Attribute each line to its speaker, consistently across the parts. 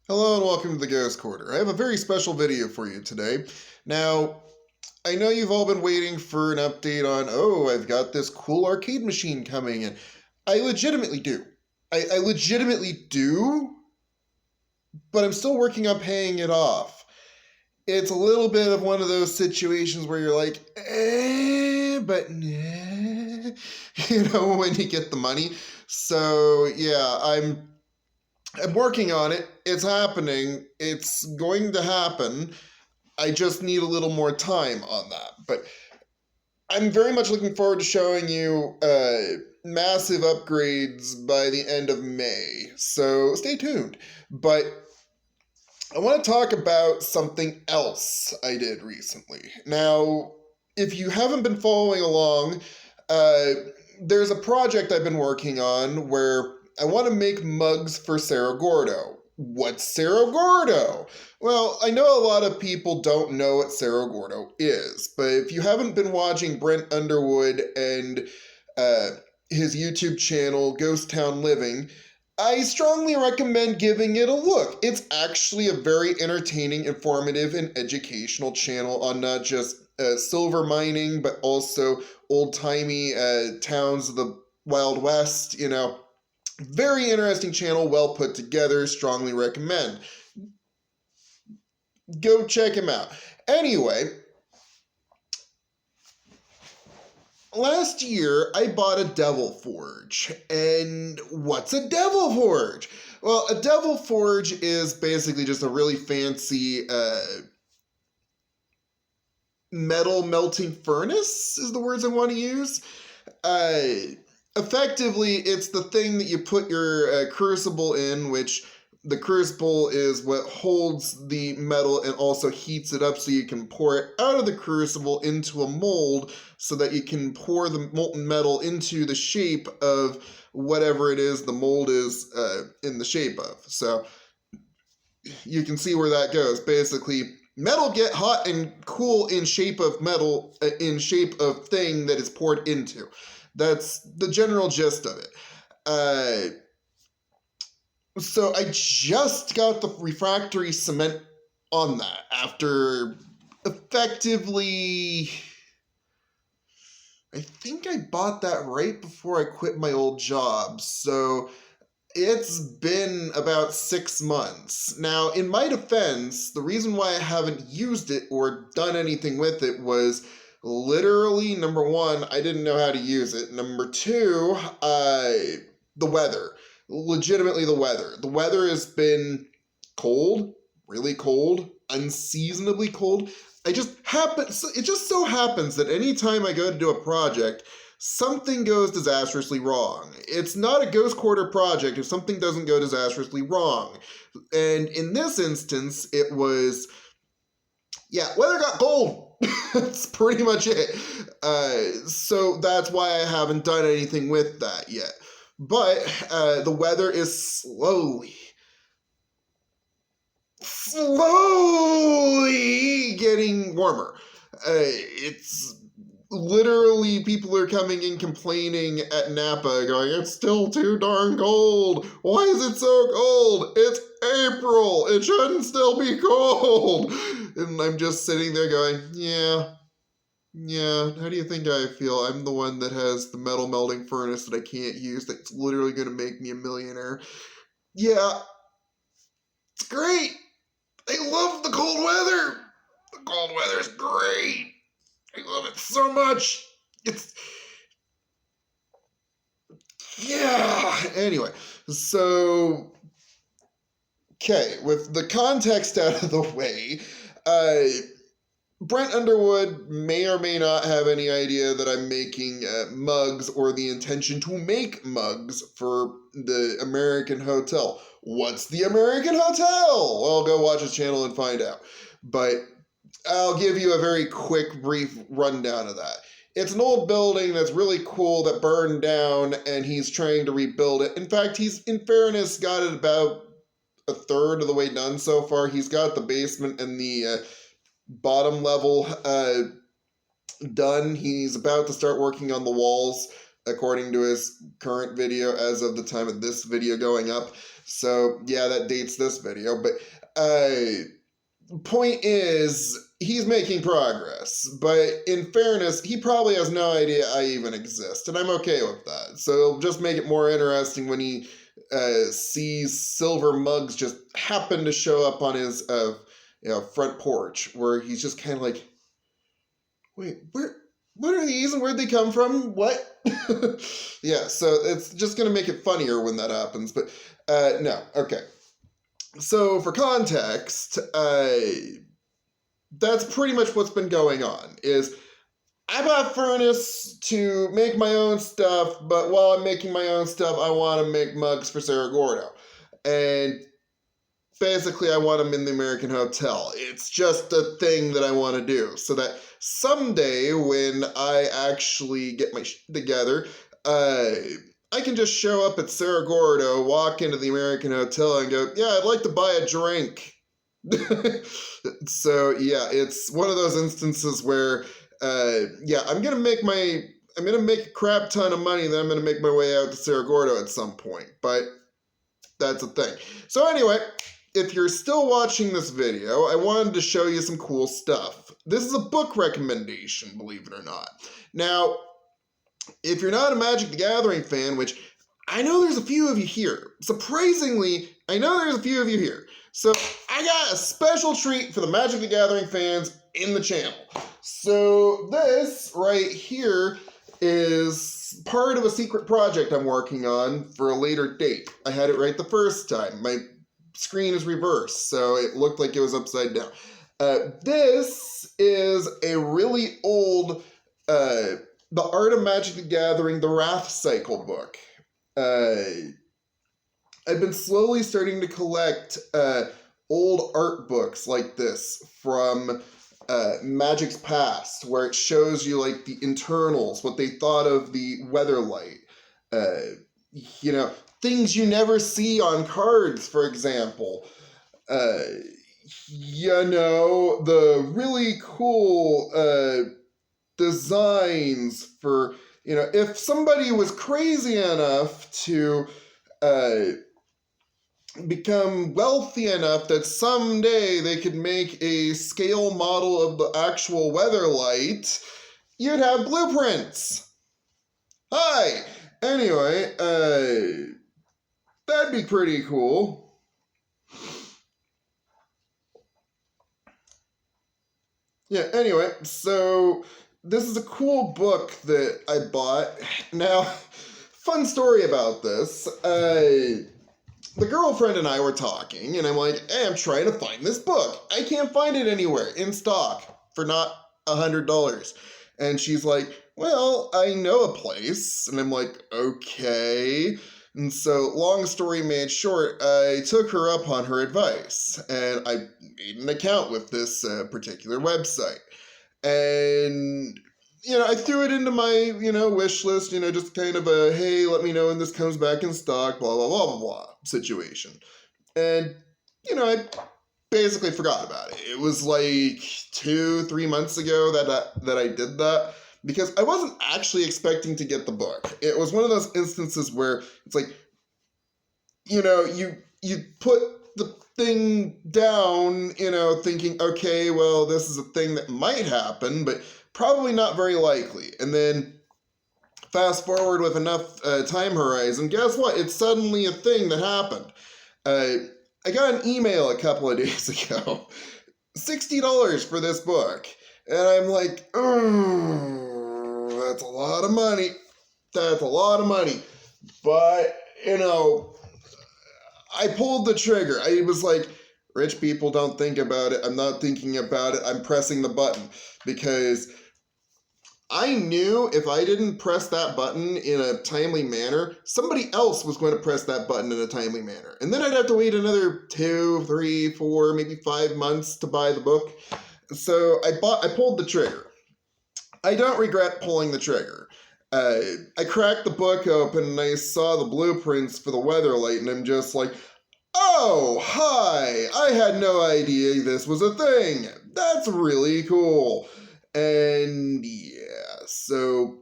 Speaker 1: Hello and welcome to the Ghost Quarter. I have a very special video for you today. Now, I know you've all been waiting for an update on, oh, I've got this cool arcade machine coming in. I legitimately do. I legitimately do, but I'm still working on paying it off. It's a little bit of one of those situations where you're like, but nah, when you get the money. So, yeah, I'm working on it. It's happening. It's going to happen. I just need a little more time on that. But I'm very much looking forward to showing you massive upgrades by the end of May. So stay tuned. But I want to talk about something else I did recently. Now, if you haven't been following along, uh, there's a project I've been working on where I want to make mugs for Cerro Gordo. What's Cerro Gordo? Well, I know a lot of people don't know what Cerro Gordo is, but if you haven't been watching Brent Underwood and uh, his YouTube channel, Ghost Town Living, I strongly recommend giving it a look. It's actually a very entertaining, informative, and educational channel on not just silver mining, but also old-timey towns of the Wild West, Very interesting channel, well put together, strongly recommend. Go check him out. Anyway, last year I bought a Devil Forge. And what's a Devil Forge? Well, a Devil Forge is basically just a really fancy metal melting furnace, is the words I want to use. Uh, Effectively, it's the thing that you put your crucible in, which the crucible is what holds the metal and also heats it up so you can pour it out of the crucible into a mold so that you can pour the molten metal into the shape of whatever it is the mold is in the shape of. So you can see where that goes. Basically, metal get hot and cool in shape of metal, in shape of thing that is poured into. That's the general gist of it. So I just got the refractory cement on that after effectively, I think I bought that right before I quit my old job. So it's been about 6 months. Now, in my defense, the reason why I haven't used it or done anything with it was literally, number one, I didn't know how to use it. Number two, the weather. Legitimately, the weather. The weather has been cold, really cold, unseasonably cold. It just so happens that anytime I go to do a project, something goes disastrously wrong. It's not a Ghost Quarter project if something doesn't go disastrously wrong. And in this instance, it was, weather got cold. That's pretty much it. So that's why I haven't done anything with that yet. But the weather is slowly getting warmer. It's literally people are coming in complaining at Napa going, it's still too darn cold. Why is it so cold? It's April. It shouldn't still be cold. And I'm just sitting there going, yeah, how do you think I feel? I'm the one that has the metal melting furnace that I can't use that's literally going to make me a millionaire. Yeah, it's great. I love the cold weather. The cold weather is great. I love it so much. It's, yeah. Anyway, so, okay, with the context out of the way, Brent Underwood may or may not have any idea that I'm making mugs or the intention to make mugs for the American Hotel. What's the American Hotel? Well, go watch his channel and find out. But I'll give you a very quick, brief rundown of that. It's an old building that's really cool that burned down, and he's trying to rebuild it. In fact, he's, in fairness, got it about a third of the way done so far. He's got the basement and the bottom level done. He's about to start working on the walls, according to his current video as of the time of this video going up. So yeah, that dates this video. But point is, he's making progress. But in fairness, he probably has no idea I even exist, and I'm okay with that. So it'll just make it more interesting when he sees silver mugs just happen to show up on his front porch, where he's just kind of like, wait, what are these and where'd they come from? What? Yeah, so it's just going to make it funnier when that happens. But no, okay. So for context, that's pretty much what's been going on. Is I bought a furnace to make my own stuff, but while I'm making my own stuff, I want to make mugs for Cerro Gordo. And basically, I want them in the American Hotel. It's just a thing that I want to do, so that someday when I actually get my shit together, I can just show up at Cerro Gordo, walk into the American Hotel, and go, yeah, I'd like to buy a drink. So yeah, it's one of those instances where, yeah, I'm gonna make a crap ton of money, then I'm gonna make my way out to Cerro Gordo at some point. But that's a thing. So anyway, if you're still watching this video, I wanted to show you some cool stuff. This is a book recommendation, believe it or not. Now, if you're not a Magic the Gathering fan, which I know there's a few of you here. Surprisingly, I know there's a few of you here. So I got a special treat for the Magic the Gathering fans in the channel. So this right here is part of a secret project I'm working on for a later date. I had it right the first time. My screen is reversed, so it looked like it was upside down. This is a really old The Art of Magic the Gathering, the Wrath Cycle book. I've been slowly starting to collect old art books like this from Magic's past, where it shows you like the internals, what they thought of the Weatherlight. Things you never see on cards, for example. The really cool designs for, if somebody was crazy enough to become wealthy enough that someday they could make a scale model of the actual Weatherlight, you'd have blueprints. Hi! Anyway, that'd be pretty cool. Yeah, anyway, so this is a cool book that I bought. Now, fun story about this. The girlfriend and I were talking, and I'm like, hey, I'm trying to find this book. I can't find it anywhere in stock for not $100. And she's like, well, I know a place. And I'm like, okay. And so, long story made short, I took her up on her advice, and I made an account with this particular website. And, I threw it into my, wish list, just kind of a, hey, let me know when this comes back in stock, blah, blah, blah, blah, blah situation. And, I basically forgot about it. It was like 2-3 months ago that I did that, because I wasn't actually expecting to get the book. It was one of those instances where it's like, you put the thing down, thinking, okay, well, this is a thing that might happen, but probably not very likely. And then fast forward with enough time horizon, guess what? It's suddenly a thing that happened. I got an email a couple of days ago, $60 for this book. And I'm like, oh, that's a lot of money. That's a lot of money. But, I pulled the trigger. I was like, rich people don't think about it. I'm not thinking about it. I'm pressing the button, because I knew if I didn't press that button in a timely manner, somebody else was going to press that button in a timely manner. And then I'd have to wait another 2, 3, 4, maybe 5 months to buy the book. So I pulled the trigger. I don't regret pulling the trigger. I cracked the book open and I saw the blueprints for the Weatherlight, and I'm just like, oh, hi! I had no idea this was a thing. That's really cool. And yeah, so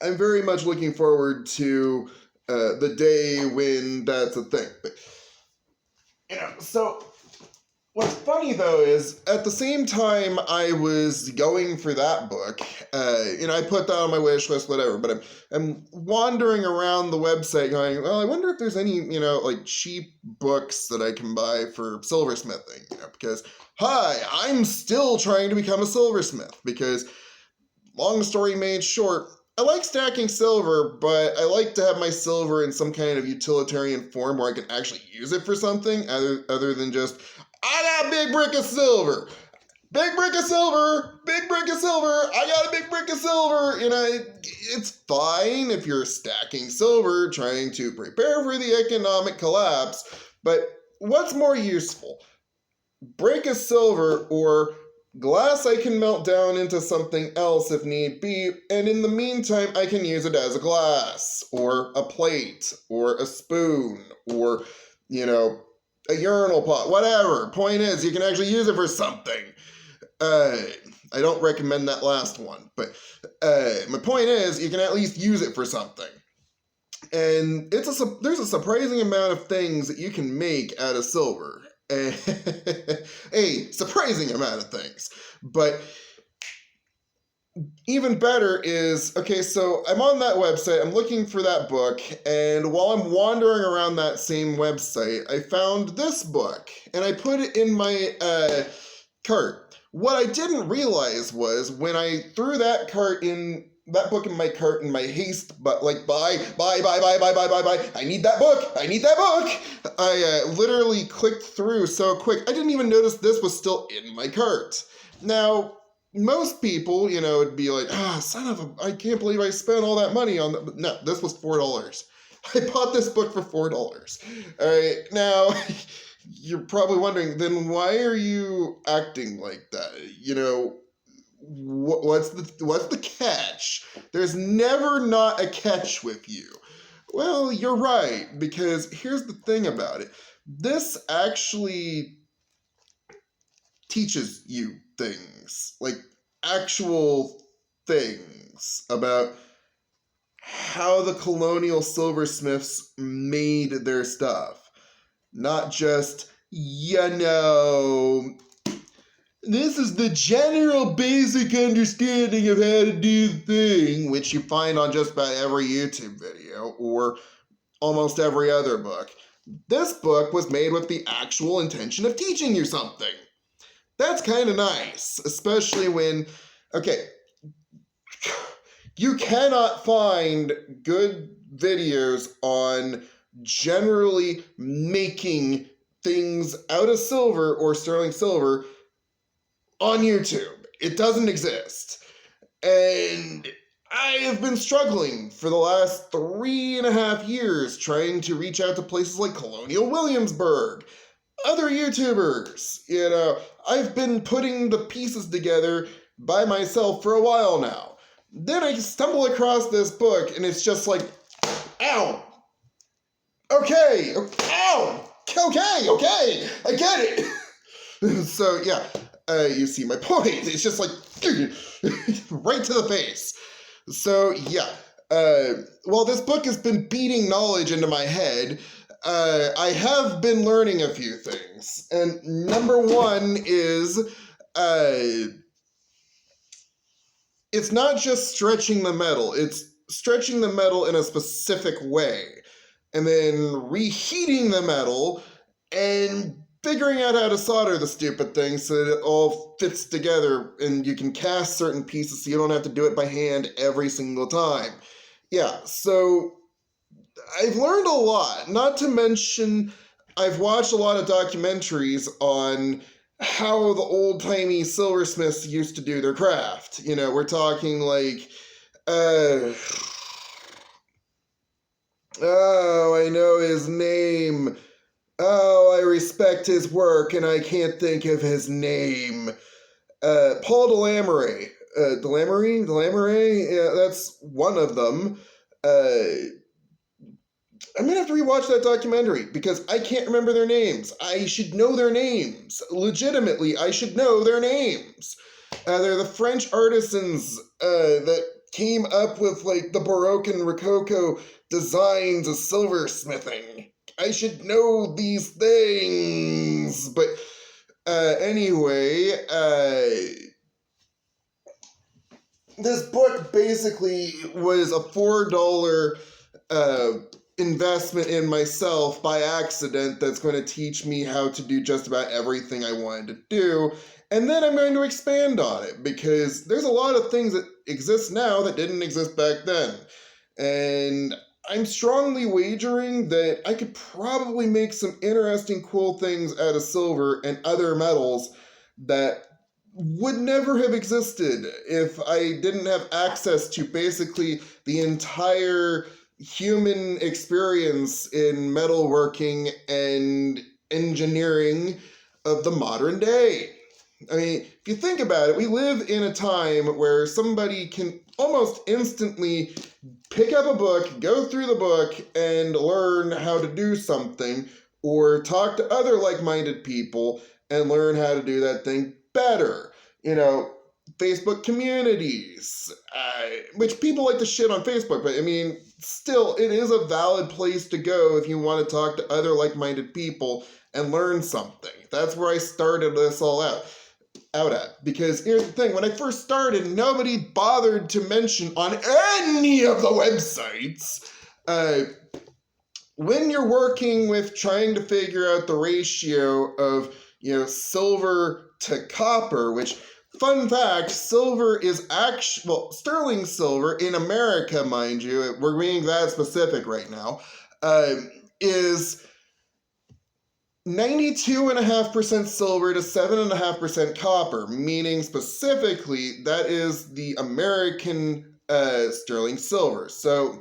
Speaker 1: I'm very much looking forward to the day when that's a thing. But, so what's funny though is at the same time I was going for that book, I put that on my wish list, whatever, but I'm wandering around the website going, well, I wonder if there's any, like cheap books that I can buy for silversmithing, because, hi, I'm still trying to become a silversmith, because long story made short, I like stacking silver, but I like to have my silver in some kind of utilitarian form where I can actually use it for something other than just, I got a big brick of silver. Big brick of silver. Big brick of silver. I got a big brick of silver. It's fine if you're stacking silver, trying to prepare for the economic collapse. But what's more useful? Brick of silver or glass I can melt down into something else if need be, and in the meantime I can use it as a glass, or a plate, or a spoon, or, a urinal pot, whatever. Point is, you can actually use it for something. I don't recommend that last one, but my point is, you can at least use it for something. And there's a surprising amount of things that you can make out of silver. A surprising amount of things. But even better is, okay, so I'm on that website, I'm looking for that book, and while I'm wandering around that same website, I found this book, and I put it in my cart. What I didn't realize was when I threw that book in my cart in my haste, but like, buy, I need that book, I literally clicked through so quick, I didn't even notice this was still in my cart. Now, most people, would be like, I can't believe I spent all that money on that. No, this was $4. I bought this book for $4. All right, now, you're probably wondering, then why are you acting like that? What's the catch? There's never not a catch with you. Well, you're right, because here's the thing about it. This actually teaches you things, like actual things about how the colonial silversmiths made their stuff. Not just, this is the general basic understanding of how to do the thing, which you find on just about every YouTube video or almost every other book. This book was made with the actual intention of teaching you something. That's kind of nice, especially when, you cannot find good videos on generally making things out of silver or sterling silver on YouTube. It doesn't exist. And I have been struggling for the last 3.5 years trying to reach out to places like Colonial Williamsburg, other YouTubers. I've been putting the pieces together by myself for a while now. Then I stumble across this book and it's just like, ow! Okay, ow! Okay, I get it! So, yeah, you see my point. It's just like, right to the face. So, yeah, while this book has been beating knowledge into my head, I have been learning a few things. And number one is, it's not just stretching the metal. It's stretching the metal in a specific way. And then reheating the metal and figuring out how to solder the stupid thing so that it all fits together and you can cast certain pieces so you don't have to do it by hand every single time. Yeah, so I've learned a lot, not to mention I've watched a lot of documentaries on how the old-timey silversmiths used to do their craft. We're talking like, I know his name. I respect his work and I can't think of his name. Paul Delamere. Delamere? Yeah, that's one of them. I'm gonna have to rewatch that documentary because I can't remember their names. I should know their names. Legitimately, I should know their names. They're the French artisans that came up with like the Baroque and Rococo designs of silversmithing. I should know these things. But anyway, this book basically was a $4 uh, investment in myself by accident that's going to teach me how to do just about everything I wanted to do. And then I'm going to expand on it because there's a lot of things that exist now that didn't exist back then. And I'm strongly wagering that I could probably make some interesting, cool things out of silver and other metals that would never have existed if I didn't have access to basically the entire human experience in metalworking and engineering of the modern day. I mean, if you think about it, we live in a time where somebody can almost instantly pick up a book, go through the book, and learn how to do something, or talk to other like-minded people and learn how to do that thing better. You know, Facebook communities, which people like to shit on Facebook, but I mean, still, it is a valid place to go if you want to talk to other like-minded people and learn something. That's where I started this all out at. Because here's the thing, when I first started, nobody bothered to mention on any of the websites, when you're working with trying to figure out the ratio of, silver to copper, which, fun fact, silver is actually, well, sterling silver in America, mind you, we're being that specific right now, is 92.5% silver to 7.5% copper, meaning specifically that is the American sterling silver. So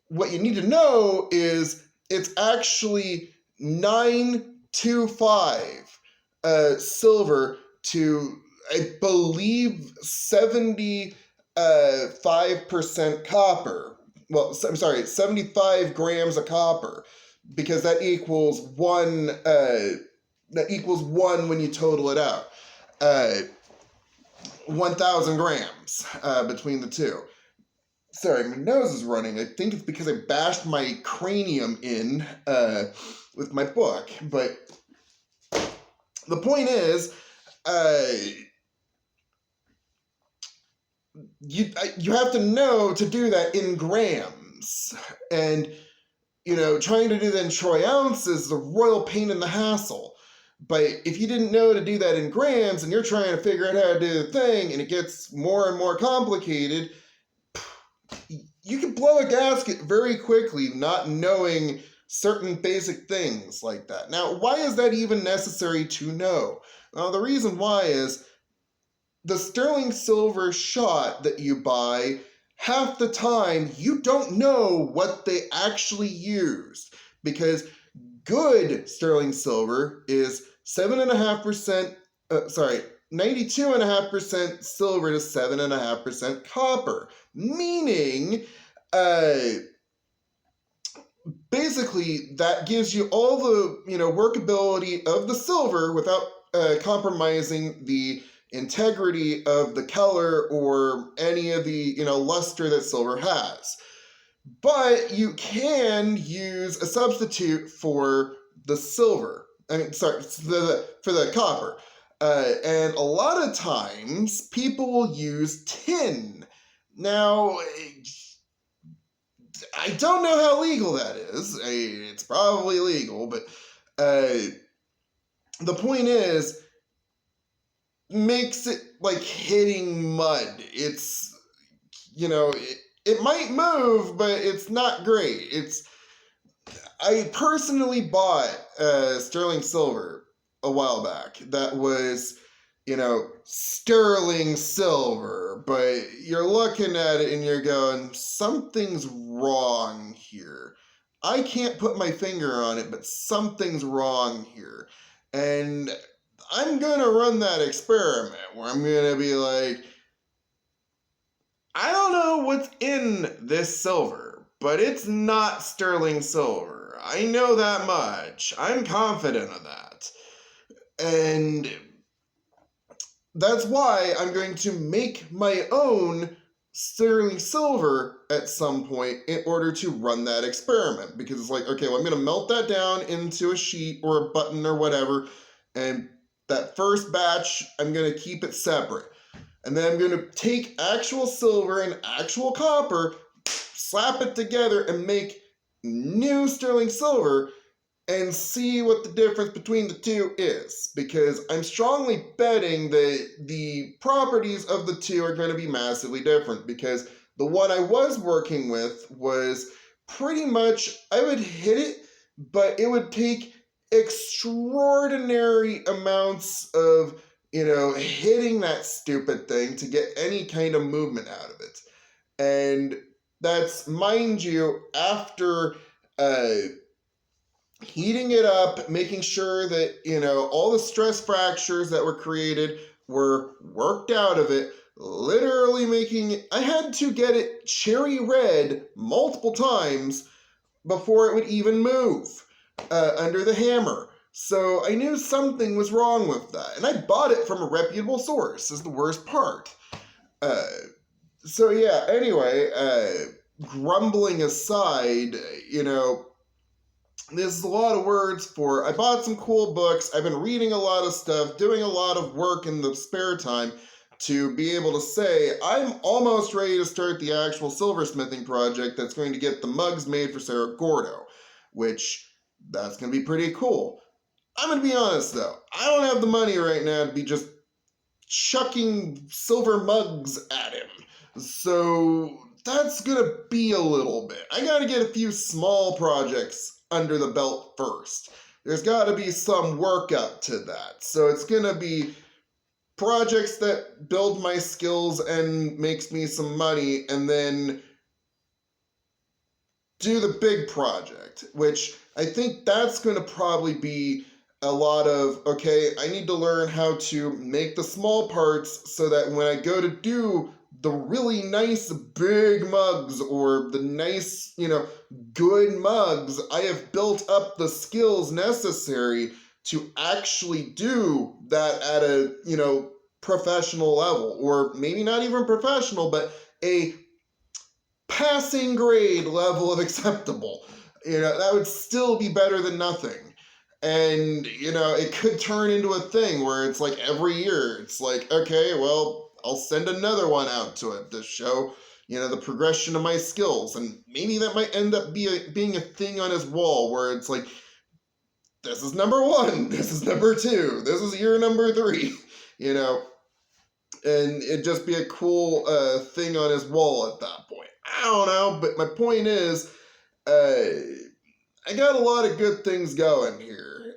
Speaker 1: what you need to know is it's actually 925 silver to, I believe, 75% copper. Well, I'm sorry, 75 grams of copper, because that equals one. That equals one when you total it out. 1,000 grams between the two. Sorry, my nose is running. I think it's because I bashed my cranium in with my book. But the point is, you have to know to do that in grams. And, trying to do that in troy ounces is a royal pain in the hassle. But if you didn't know to do that in grams and you're trying to figure out how to do the thing and it gets more and more complicated, you can blow a gasket very quickly not knowing certain basic things like that. Now, why is that even necessary to know? Well, the reason why is the sterling silver shot that you buy, half the time you don't know what they actually used, because good sterling silver is 7.5%, 92.5% silver to 7.5% copper, meaning basically that gives you all the workability of the silver without compromising the integrity of the color or any of the luster that silver has. But you can use a substitute for the silver. For the copper. And a lot of times people will use tin. Now, I don't know how legal that is. It's probably legal, but the point is, makes it like hitting mud. It's, it might move, but it's not great. I personally bought sterling silver a while back that was, sterling silver, but you're looking at it and you're going, something's wrong here. I can't put my finger on it, but something's wrong here. And I'm going to run that experiment where I'm going to be like, I don't know what's in this silver, but it's not sterling silver. I know that much. I'm confident of that. And that's why I'm going to make my own sterling silver at some point in order to run that experiment, because it's like, okay, well, I'm going to melt that down into a sheet or a button or whatever, and that first batch, I'm going to keep it separate. And then I'm going to take actual silver and actual copper, slap it together, and make new sterling silver and see what the difference between the two is. Because I'm strongly betting that the properties of the two are going to be massively different. Because the one I was working with was pretty much, I would hit it, but it would take extraordinary amounts of, hitting that stupid thing to get any kind of movement out of it. And that's, mind you, after heating it up, making sure that, all the stress fractures that were created were worked out of it, literally I had to get it cherry red multiple times before it would even move under the hammer. So I knew something was wrong with that. And I bought it from a reputable source, is the worst part. So yeah, anyway, grumbling aside, this is a lot of words for, I bought some cool books, I've been reading a lot of stuff, doing a lot of work in the spare time to be able to say, I'm almost ready to start the actual silversmithing project that's going to get the mugs made for Cerro Gordo, which, that's going to be pretty cool. I'm going to be honest though, I don't have the money right now to be just chucking silver mugs at him. So that's going to be a little bit. I got to get a few small projects under the belt first. There's got to be some work up to that. So it's going to be projects that build my skills and makes me some money, and then do the big project, which I think that's going to probably be a lot of, okay, I need to learn how to make the small parts so that when I go to do the really nice big mugs or the nice, good mugs, I have built up the skills necessary to actually do that at a, professional level, or maybe not even professional, but a passing grade level of acceptable. That would still be better than nothing. And, it could turn into a thing where it's like every year, it's like, okay, well, I'll send another one out to it to show, the progression of my skills. And maybe that might end up being a thing on his wall where it's like, this is number 1, this is number 2, this is year number 3, and it'd just be a cool thing on his wall at that point. I don't know, but my point is, I got a lot of good things going here.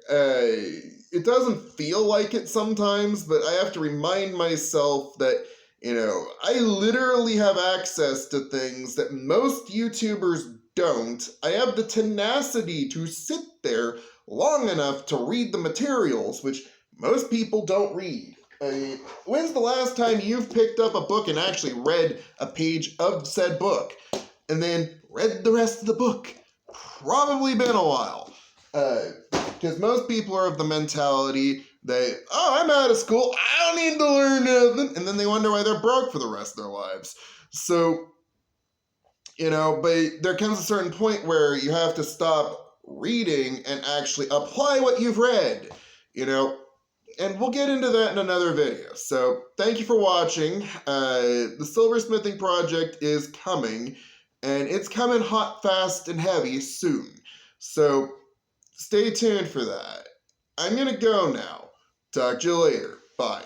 Speaker 1: It doesn't feel like it sometimes, but I have to remind myself that, I literally have access to things that most YouTubers don't. I have the tenacity to sit there long enough to read the materials, which most people don't read. When's the last time you've picked up a book and actually read a page of said book and then read the rest of the book? Probably been a while. Because most people are of the mentality that, oh, I'm out of school, I don't need to learn nothing, and then they wonder why they're broke for the rest of their lives. So, but there comes a certain point where you have to stop reading and actually apply what you've read, and we'll get into that in another video. So thank you for watching. The silversmithing project is coming, and it's coming hot, fast, and heavy soon. So stay tuned for that. I'm going to go now. Talk to you later. Bye.